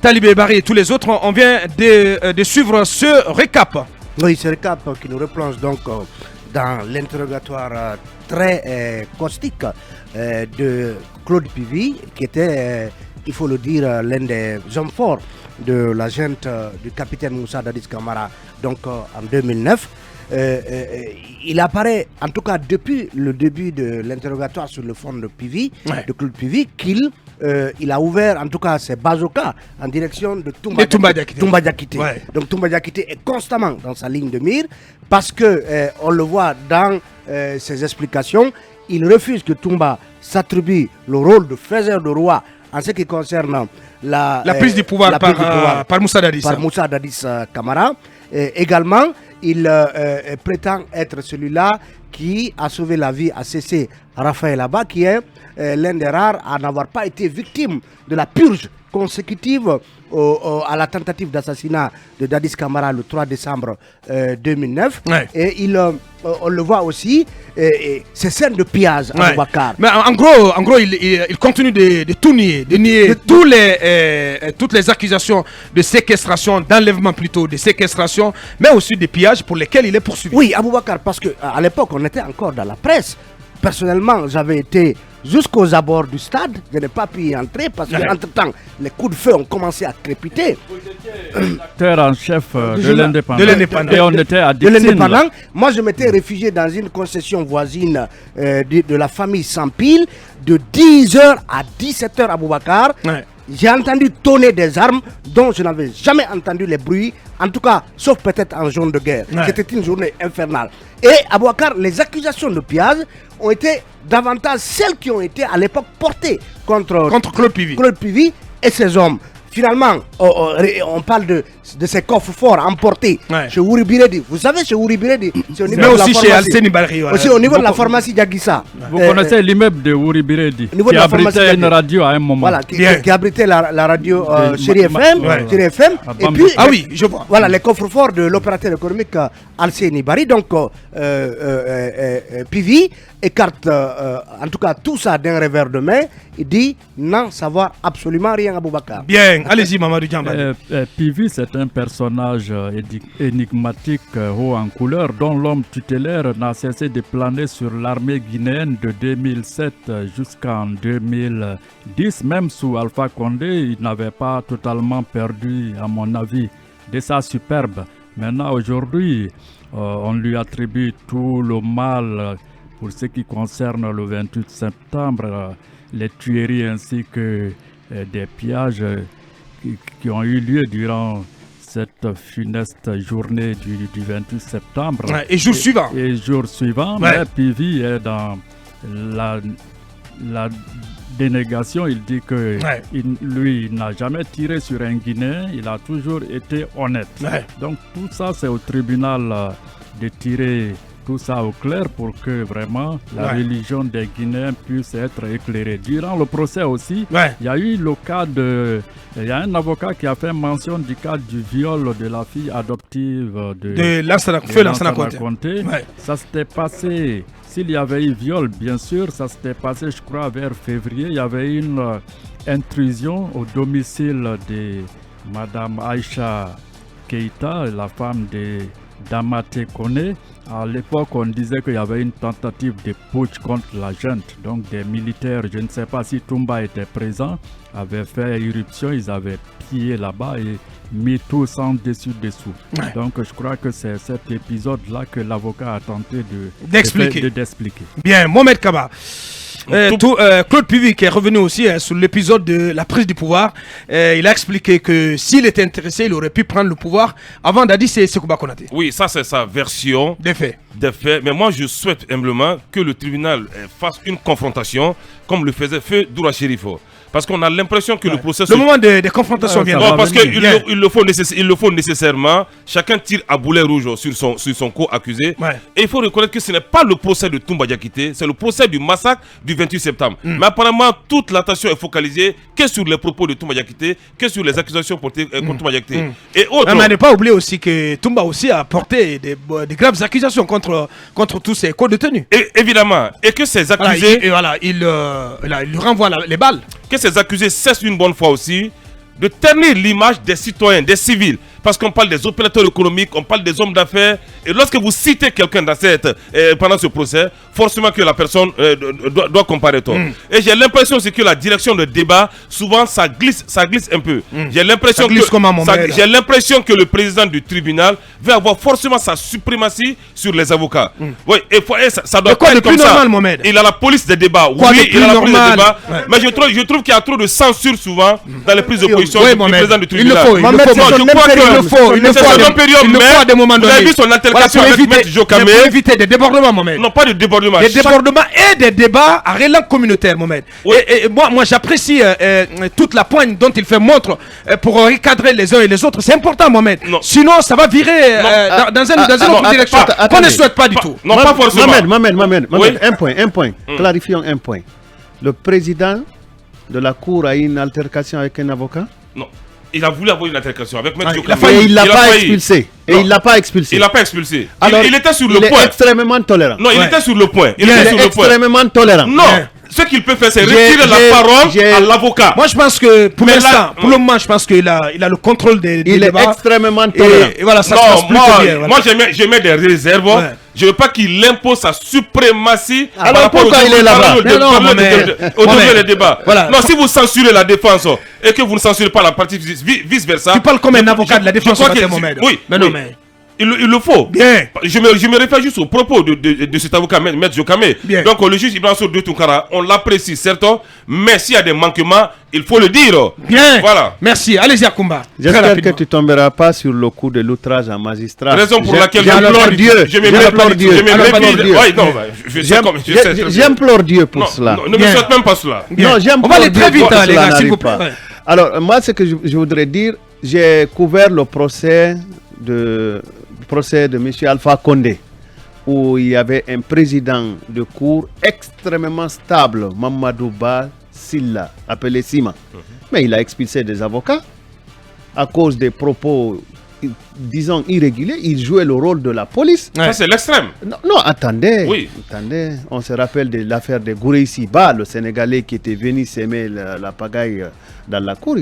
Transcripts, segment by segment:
Talibé Barry et tous les autres, on vient de suivre ce récap. Oui, ce récap qui nous replonge donc dans l'interrogatoire très caustique de Claude Pivy, qui était, il faut le dire, l'un des hommes forts de la junte du capitaine Moussa Dadis Camara, donc en 2009. Il apparaît, en tout cas depuis le début de l'interrogatoire sur le fond de Pivy, de Claude Pivy, qu'il a ouvert en tout cas ses bazookas en direction de Toumba Diakité. Ouais. Donc Toumba Diakité est constamment dans sa ligne de mire parce que on le voit dans ses explications, il refuse que Toumba s'attribue le rôle de faiseur de roi en ce qui concerne la prise du pouvoir par Moussa Dadis. Par Moussa Dadis Camara. Également, il prétend être celui-là qui a sauvé la vie à Cessé Raphaël Abba, qui est l'un des rares à n'avoir pas été victime de la purge consécutive à la tentative d'assassinat de Dadis Camara le 3 décembre 2009. Ouais. Et on le voit aussi, ces scènes de pillage à Boubacar. Mais en gros il continue de tout nier, de nier toutes les accusations de séquestration, d'enlèvement plutôt, de séquestration, mais aussi de pillage pour lesquels il est poursuivi. Oui, Aboubacar, parce qu'à l'époque, on était encore dans la presse. Personnellement, j'avais été jusqu'aux abords du stade. Je n'ai pas pu y entrer parce qu'entre-temps, les coups de feu ont commencé à crépiter. Vous étiez l'acteur en chef de l'Indépendant. Et on était à l'Indépendant. Moi, je m'étais réfugié dans une concession voisine de la famille Sampil de 10h à 17h à Boubacar. Ouais. J'ai entendu tonner des armes dont je n'avais jamais entendu les bruits, en tout cas, sauf peut-être en zone de guerre. Ouais. C'était une journée infernale. Et à Boubacar, les accusations de pillage ont été davantage celles qui ont été à l'époque portées contre Claude Pivy. Claude Pivy et ses hommes. Finalement, on parle de ces coffres forts emportés chez Wouri Biredi. Vous savez, chez Wouri Biredi, c'est au niveau mais de aussi la chez Alceni Barry. Aussi au niveau de la pharmacie d'Aguissa. Vous connaissez l'immeuble de Wouri Biredi qui abritait une radio à un moment. Voilà, qui abritait la radio Chéri FM. Et puis, ah oui, je vois. Voilà, les coffres forts de l'opérateur économique Alceni Barry. Donc, Pivy écarte en tout cas tout ça d'un revers de main. Il dit n'en savoir absolument rien à Boubacar. Bien, allez-y Mamadou Diambane. Pivy, c'est un personnage énigmatique haut en couleur dont l'homme tutélaire n'a cessé de planer sur l'armée guinéenne de 2007 jusqu'en 2010. Même sous Alpha Condé, il n'avait pas totalement perdu, à mon avis, de sa superbe. Maintenant, aujourd'hui, on lui attribue tout le mal pour ce qui concerne le 28 septembre, les tueries ainsi que des pillages qui ont eu lieu durant cette funeste journée du 28 septembre. Et jour suivant. Et jour suivant, mais Pivy est dans la dénégation. Il dit que lui, il n'a jamais tiré sur un Guinéen, il a toujours été honnête. Donc tout ça, c'est au tribunal de tirer tout ça au clair pour que vraiment la religion des Guinéens puisse être éclairée. Durant le procès aussi, il y a eu le cas il y a un avocat qui a fait mention du cas du viol de la fille adoptive de Lansana Conté. Ça s'était passé, s'il y avait eu viol, bien sûr, ça s'était passé, je crois, vers février. Il y avait une intrusion au domicile de Madame Aïcha Keïta, la femme de Damaté Kone. À l'époque, on disait qu'il y avait une tentative de putsch contre la junte. Donc des militaires, je ne sais pas si Toumba était présent, avaient fait irruption, ils avaient pillé là-bas et mis tous en dessous. Donc je crois que c'est cet épisode-là que l'avocat a tenté d'expliquer. Bien, Mohamed Kaba. Claude Pivy qui est revenu aussi sur l'épisode de la prise du pouvoir, il a expliqué que s'il était intéressé, il aurait pu prendre le pouvoir avant Dadis et Sekouba Konaté. Oui, ça c'est sa version des faits. Mais moi je souhaite humblement que le tribunal fasse une confrontation comme le faisait Feu Doura Chérifo. Parce qu'on a l'impression que le processus... Le moment des confrontations vient. Non, parce qu'il le faut nécessairement. Chacun tire à boulet rouge sur son co-accusé. Et il faut reconnaître que ce n'est pas le procès de Toumba Diakité, c'est le procès du massacre du 28 septembre. Mais apparemment, toute l'attention est focalisée que sur les propos de Toumba Diakité, que sur les accusations portées contre Toumba Diakité. Et autres... Mais ne pas oublier aussi que Toumba aussi a porté des graves accusations contre tous ces co-détenus. Évidemment. Et que ces accusés... il lui renvoie les balles. Que ces accusés cessent une bonne fois aussi de ternir l'image des citoyens, des civils. Parce qu'on parle des opérateurs économiques, on parle des hommes d'affaires. Et lorsque vous citez quelqu'un pendant ce procès, forcément que la personne doit comparaître. Et j'ai l'impression aussi que la direction de débat, souvent ça glisse un peu. J'ai l'impression que le président du tribunal va avoir forcément sa suprématie sur les avocats. Oui, et ça doit pas être comme ça. Mohamed. Il a la police des débats. Oui, il a la police des débats. Ouais. Mais je trouve qu'il y a trop de censure souvent dans les prises de position du président du tribunal. Il faut à des moments donnés. Vous avez vu son altercation avec Maître Jokame. Pour éviter des débordements, Mohamed. Non, pas de débordements. Des débordements et des débats à relan communautaire, Mohamed. Oui. Et moi j'apprécie toute la poigne dont il fait montre pour recadrer les uns et les autres. C'est important, Mohamed. Non. Sinon, ça va virer dans une autre direction qu'on ne souhaite pas du tout. Non, pas forcément. Mohamed, un point. Clarifions un point. Le président de la cour a eu une altercation avec un avocat? Non. Il a voulu avoir une altercation avec Maître Jokame. Et il ne l'a pas expulsé. Il l'a pas expulsé. Il l'a pas expulsé. Alors, il était sur le point. Il est extrêmement tolérant. Non, il était sur le point. Il est extrêmement tolérant. Non. Ce qu'il peut faire, c'est retirer la parole à l'avocat. Moi, je pense que pour l'instant, pour le moment, je pense qu'il a le contrôle des débats. Il est extrêmement tolérant. Et voilà, ça se passe plutôt bien. Moi, je mets des réserves. Ouais. Je ne veux pas qu'il impose sa suprématie. Alors pourquoi il est là-bas? Au début des débats. Voilà. Non, si vous censurez la défense et que vous ne censurez pas la partie vice-versa. Tu parles comme un avocat de la défense. Oui, mais non, mais... Il le faut. Bien. Je me réfère juste au propos de cet avocat, Maître Jokame. Donc le juge Ibrahim Sow de Tounkara, on l'apprécie certes, mais s'il y a des manquements, il faut le dire. Bien. Voilà. Merci. Allez-y, Akoumba. J'espère que tu ne tomberas pas sur le coup de l'outrage à magistrat. Raison pour laquelle j'implore Dieu. J'implore Dieu pour cela. Ne me souhaite même pas cela. Non, on va aller très vite, les gars, s'il vous plaît. Alors, moi, ce que je voudrais dire, j'ai couvert le procès de M. Alpha Condé, où il y avait un président de cour extrêmement stable, Mamadou Ba Silla, appelé Sima. Mais il a expulsé des avocats à cause des propos, disons, irréguliers. Il jouait le rôle de la police. Ça, c'est l'extrême. Non, attendez. Attendez. On se rappelle de l'affaire de Goureissi Ba, le Sénégalais qui était venu s'aimer la pagaille dans la cour.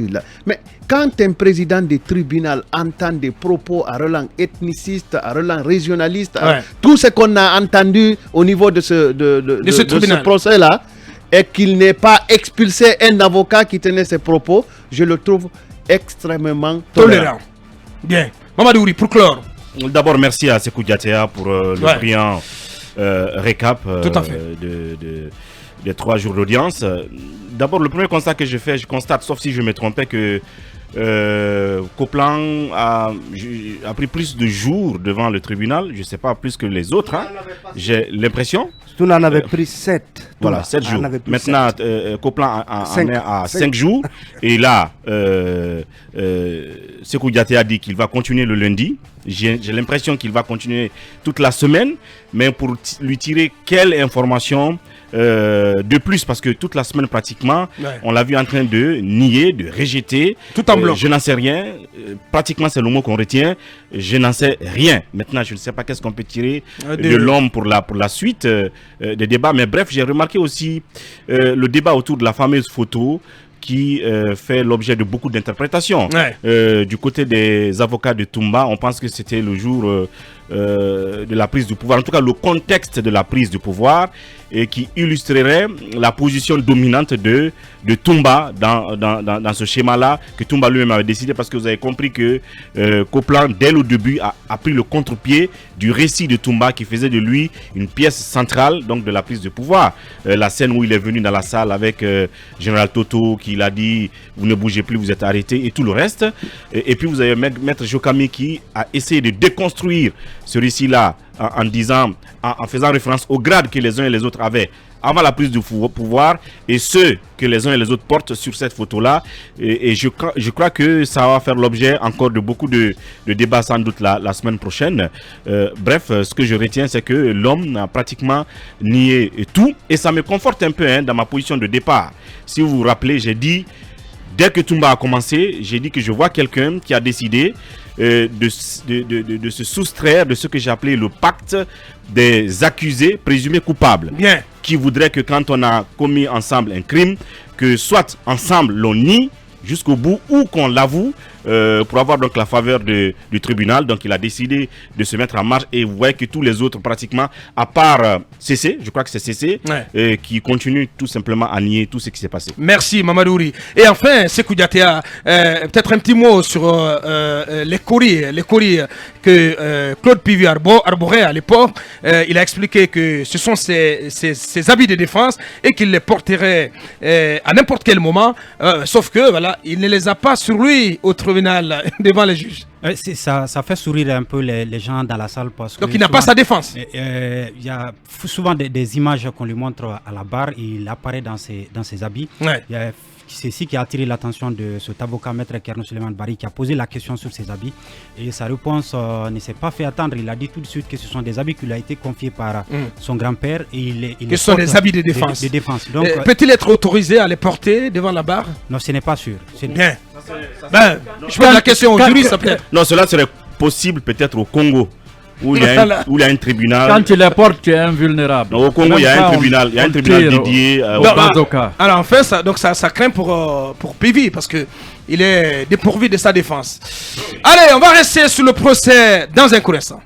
Mais quand un président de tribunal entend des propos à relance ethniciste, à relance régionaliste, tout ce qu'on a entendu au niveau de ce procès-là, et qu'il n'ait pas expulsé un avocat qui tenait ces propos, je le trouve extrêmement tolérant. Bien. Mamadou Ouri, pour clore. D'abord, merci à Sekou Diatea pour le brillant récap des 3 jours d'audience. D'abord, le premier constat que je fais, je constate, sauf si je me trompais, que Coplan a pris plus de jours devant le tribunal. Je ne sais pas, plus que les autres. Hein. J'ai l'impression. Tout en avait pris 7. Voilà, 7 jours. Maintenant, Coplan en est à 5 jours. Et là, Sekou Diatea a dit qu'il va continuer le lundi. J'ai l'impression qu'il va continuer toute la semaine. Mais pour lui tirer quelle information de plus, parce que toute la semaine pratiquement, on l'a vu en train de nier, de rejeter. Tout en bloc. Je n'en sais rien. Pratiquement, c'est le mot qu'on retient. Je n'en sais rien. Maintenant, je ne sais pas qu'est-ce qu'on peut tirer de l'homme pour la suite des débats. Mais bref, j'ai remarqué aussi le débat autour de la fameuse photo qui fait l'objet de beaucoup d'interprétations. Du côté des avocats de Toumba, on pense que c'était le jour de la prise du pouvoir, en tout cas le contexte de la prise du pouvoir, et qui illustrerait la position dominante de Toumba dans ce schéma-là, que Toumba lui-même avait décidé, parce que vous avez compris que Coplan, dès le début, a pris le contre-pied du récit de Toumba, qui faisait de lui une pièce centrale donc de la prise de pouvoir. La scène où il est venu dans la salle avec Général Toto, qui l'a dit « vous ne bougez plus, vous êtes arrêté » et tout le reste. Et puis vous avez Maître Jokame qui a essayé de déconstruire ce récit-là en faisant référence au grade que les uns et les autres avaient avant la prise du pouvoir et ceux que les uns et les autres portent sur cette photo-là. Et je crois que ça va faire l'objet encore de beaucoup de débats sans doute la semaine prochaine. Bref, ce que je retiens, c'est que l'homme a pratiquement nié tout et ça me conforte un peu dans ma position de départ. Si vous vous rappelez, j'ai dit, dès que Toumba a commencé, j'ai dit que je vois quelqu'un qui a décidé de se soustraire de ce que j'ai appelé le pacte des accusés présumés coupables. Bien. Qui voudrait que quand on a commis ensemble un crime, que soit ensemble l'on nie jusqu'au bout ou qu'on l'avoue pour avoir donc la faveur du tribunal. Donc il a décidé de se mettre en marche et vous voyez que tous les autres pratiquement, à part CC, je crois que c'est CC, qui continue tout simplement à nier tout ce qui s'est passé. Merci Mamadouri. Et enfin, Sékou Diatea, peut-être un petit mot sur les courriers que Claude Pivi arborait à l'époque. Il a expliqué que ce sont ses habits de défense et qu'il les porterait à n'importe quel moment, sauf que voilà, il ne les a pas sur lui au tribunal devant les juges. Ça fait sourire un peu les gens dans la salle parce que donc il n'a pas sa défense. Il y a souvent des images qu'on lui montre à la barre, il apparaît dans ses habits. C'est ici qui a attiré l'attention de cet avocat, maître Kerno Suleiman Bari, qui a posé la question sur ses habits. Et sa réponse ne s'est pas fait attendre. Il a dit tout de suite que ce sont des habits qui lui ont été confiés par son grand-père. Ce sont des habits de défense. Donc, peut-il être autorisé à les porter devant la barre? Non, ce n'est pas sûr. Bien. Je pose la question au juriste peut-être. Non, cela serait possible peut-être au Congo. Où il y a un tribunal. Quand tu les portes, tu es invulnérable. Non, au Congo, il y a un tribunal. Il y a un tribunal dédié au bazooka. Alors, en fait, ça craint pour Pivi parce qu'il est dépourvu de sa défense. Allez, on va rester sur le procès dans un court instant.